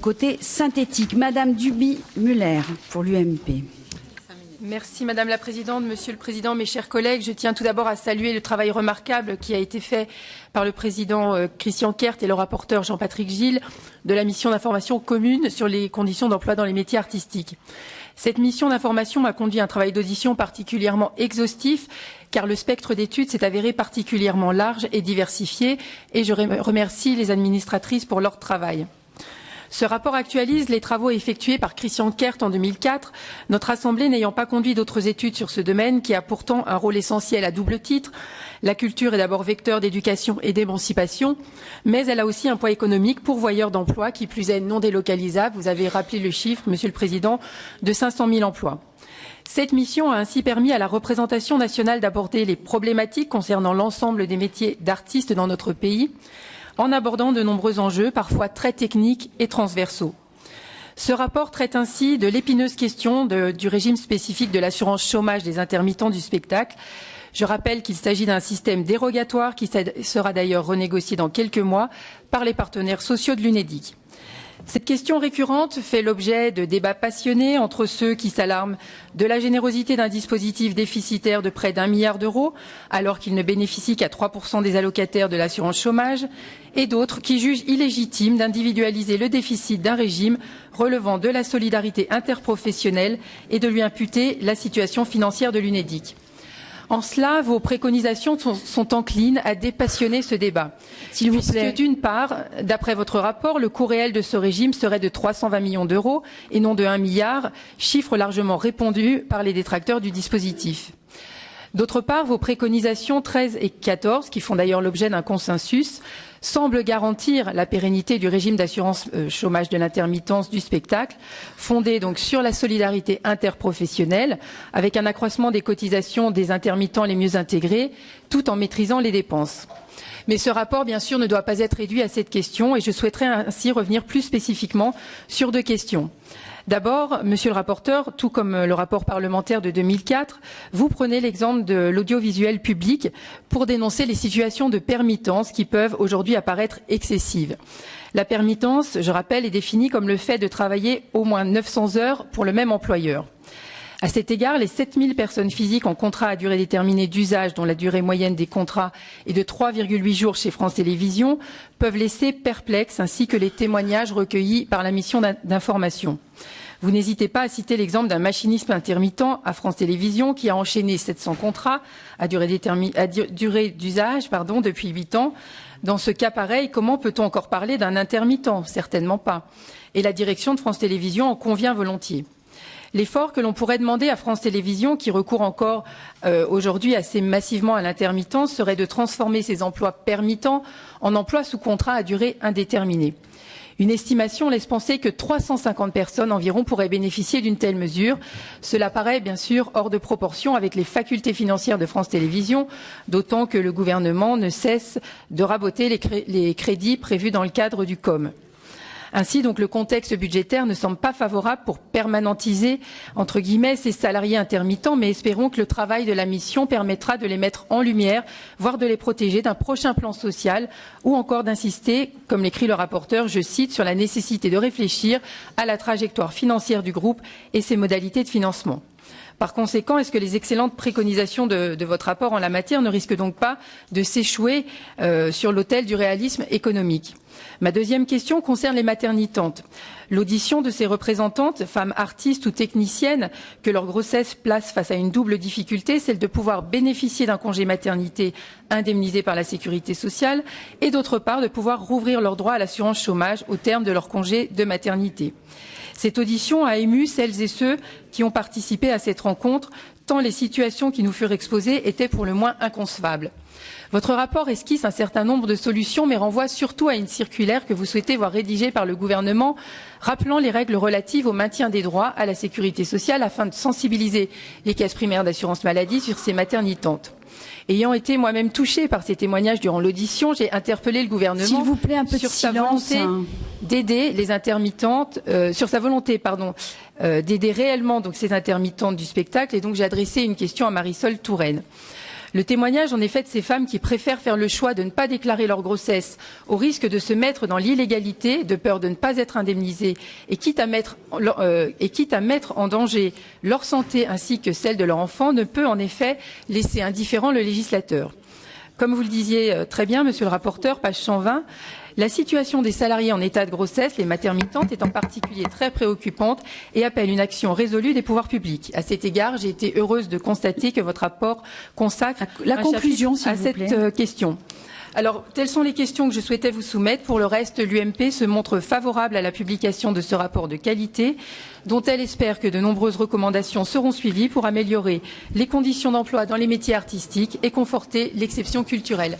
Côté synthétique, Madame Duby-Muller pour l'UMP. Merci Madame la Présidente, Monsieur le Président, mes chers collègues. Je tiens tout d'abord à saluer le travail remarquable qui a été fait par le Président Christian Kert et le rapporteur Jean-Patrick Gilles de la mission d'information commune sur les conditions d'emploi dans les métiers artistiques. Cette mission d'information m'a conduit à un travail d'audition particulièrement exhaustif car le spectre d'études s'est avéré particulièrement large et diversifié et je remercie les administratrices pour leur travail. Ce rapport actualise les travaux effectués par Christian Kert en 2004, notre Assemblée n'ayant pas conduit d'autres études sur ce domaine qui a pourtant un rôle essentiel à double titre. La culture est d'abord vecteur d'éducation et d'émancipation, mais elle a aussi un poids économique pourvoyeur d'emplois, qui plus est non délocalisable. Vous avez rappelé le chiffre, Monsieur le Président, de 500 000 emplois. Cette mission a ainsi permis à la représentation nationale d'aborder les problématiques concernant l'ensemble des métiers d'artistes dans notre pays, en abordant de nombreux enjeux, parfois très techniques et transversaux. Ce rapport traite ainsi de l'épineuse question du régime spécifique de l'assurance chômage des intermittents du spectacle. Je rappelle qu'il s'agit d'un système dérogatoire qui sera d'ailleurs renégocié dans quelques mois par les partenaires sociaux de l'UNEDIC. Cette question récurrente fait l'objet de débats passionnés entre ceux qui s'alarment de la générosité d'un dispositif déficitaire de près d'1 milliard d'euros, alors qu'il ne bénéficie qu'à 3% des allocataires de l'assurance chômage, et d'autres qui jugent illégitime d'individualiser le déficit d'un régime relevant de la solidarité interprofessionnelle et de lui imputer la situation financière de l'UNEDIC. En cela, vos préconisations sont enclines à dépassionner ce débat. S'il vous plaît. D'une part, d'après votre rapport, le coût réel de ce régime serait de 320 millions d'euros et non de 1 milliard, chiffre largement répandu par les détracteurs du dispositif. D'autre part, vos préconisations 13 et 14, qui font d'ailleurs l'objet d'un consensus, semblent garantir la pérennité du régime d'assurance chômage de l'intermittence du spectacle, fondé donc sur la solidarité interprofessionnelle, avec un accroissement des cotisations des intermittents les mieux intégrés, tout en maîtrisant les dépenses. Mais ce rapport, bien sûr, ne doit pas être réduit à cette question et je souhaiterais ainsi revenir plus spécifiquement sur 2 questions. D'abord, Monsieur le rapporteur, tout comme le rapport parlementaire de 2004, vous prenez l'exemple de l'audiovisuel public pour dénoncer les situations de permittence qui peuvent aujourd'hui apparaître excessives. La permittence, je rappelle, est définie comme le fait de travailler au moins 900 heures pour le même employeur. À cet égard, les 7000 personnes physiques en contrat à durée déterminée d'usage, dont la durée moyenne des contrats est de 3,8 jours chez France Télévisions, peuvent laisser perplexes, ainsi que les témoignages recueillis par la mission d'information. Vous n'hésitez pas à citer l'exemple d'un machiniste intermittent à France Télévisions qui a enchaîné 700 contrats à durée d'usage depuis 8 ans. Dans ce cas pareil, comment peut-on encore parler d'un intermittent? Certainement pas. Et la direction de France Télévisions en convient volontiers. L'effort que l'on pourrait demander à France Télévisions, qui recourt encore aujourd'hui assez massivement à l'intermittence, serait de transformer ces emplois permittents en emplois sous contrat à durée indéterminée. Une estimation laisse penser que 350 personnes environ pourraient bénéficier d'une telle mesure. Cela paraît bien sûr hors de proportion avec les facultés financières de France Télévisions, d'autant que le gouvernement ne cesse de raboter les crédits prévus dans le cadre du COM. Ainsi, donc, le contexte budgétaire ne semble pas favorable pour permanentiser, entre guillemets, ces salariés intermittents, mais espérons que le travail de la mission permettra de les mettre en lumière, voire de les protéger d'un prochain plan social, ou encore d'insister, comme l'écrit le rapporteur, je cite, sur la nécessité de réfléchir à la trajectoire financière du groupe et ses modalités de financement. Par conséquent, est-ce que les excellentes préconisations de votre rapport en la matière ne risquent donc pas de s'échouer sur l'autel du réalisme économique? Ma deuxième question concerne les maternitantes. L'audition de ces représentantes, femmes artistes ou techniciennes, que leur grossesse place face à une double difficulté, celle de pouvoir bénéficier d'un congé maternité indemnisé par la sécurité sociale et d'autre part de pouvoir rouvrir leur droit à l'assurance chômage au terme de leur congé de maternité. Cette audition a ému celles et ceux qui ont participé à cette rencontre, tant les situations qui nous furent exposées étaient pour le moins inconcevables. Votre rapport esquisse un certain nombre de solutions, mais renvoie surtout à une circulaire que vous souhaitez voir rédigée par le gouvernement, rappelant les règles relatives au maintien des droits à la sécurité sociale afin de sensibiliser les caisses primaires d'assurance maladie sur ces maternitantes. Ayant été moi-même touchée par ces témoignages durant l'audition, j'ai interpellé le gouvernement S'il vous plaît, un peu de sur sa silence, volonté d'aider les intermittentes, d'aider réellement donc ces intermittentes du spectacle. Et donc j'ai adressé une question à Marisol Touraine. Le témoignage, en effet, de ces femmes qui préfèrent faire le choix de ne pas déclarer leur grossesse au risque de se mettre dans l'illégalité, de peur de ne pas être indemnisées, et quitte à mettre en danger leur santé ainsi que celle de leur enfant, ne peut en effet laisser indifférent le législateur. Comme vous le disiez très bien, monsieur le rapporteur, page 120, la situation des salariés en état de grossesse, les maternitantes, est en particulier très préoccupante et appelle une action résolue des pouvoirs publics. À cet égard, j'ai été heureuse de constater que votre rapport consacre la conclusion, à cette question. Alors, telles sont les questions que je souhaitais vous soumettre. Pour le reste, l'UMP se montre favorable à la publication de ce rapport de qualité, dont elle espère que de nombreuses recommandations seront suivies pour améliorer les conditions d'emploi dans les métiers artistiques et conforter l'exception culturelle.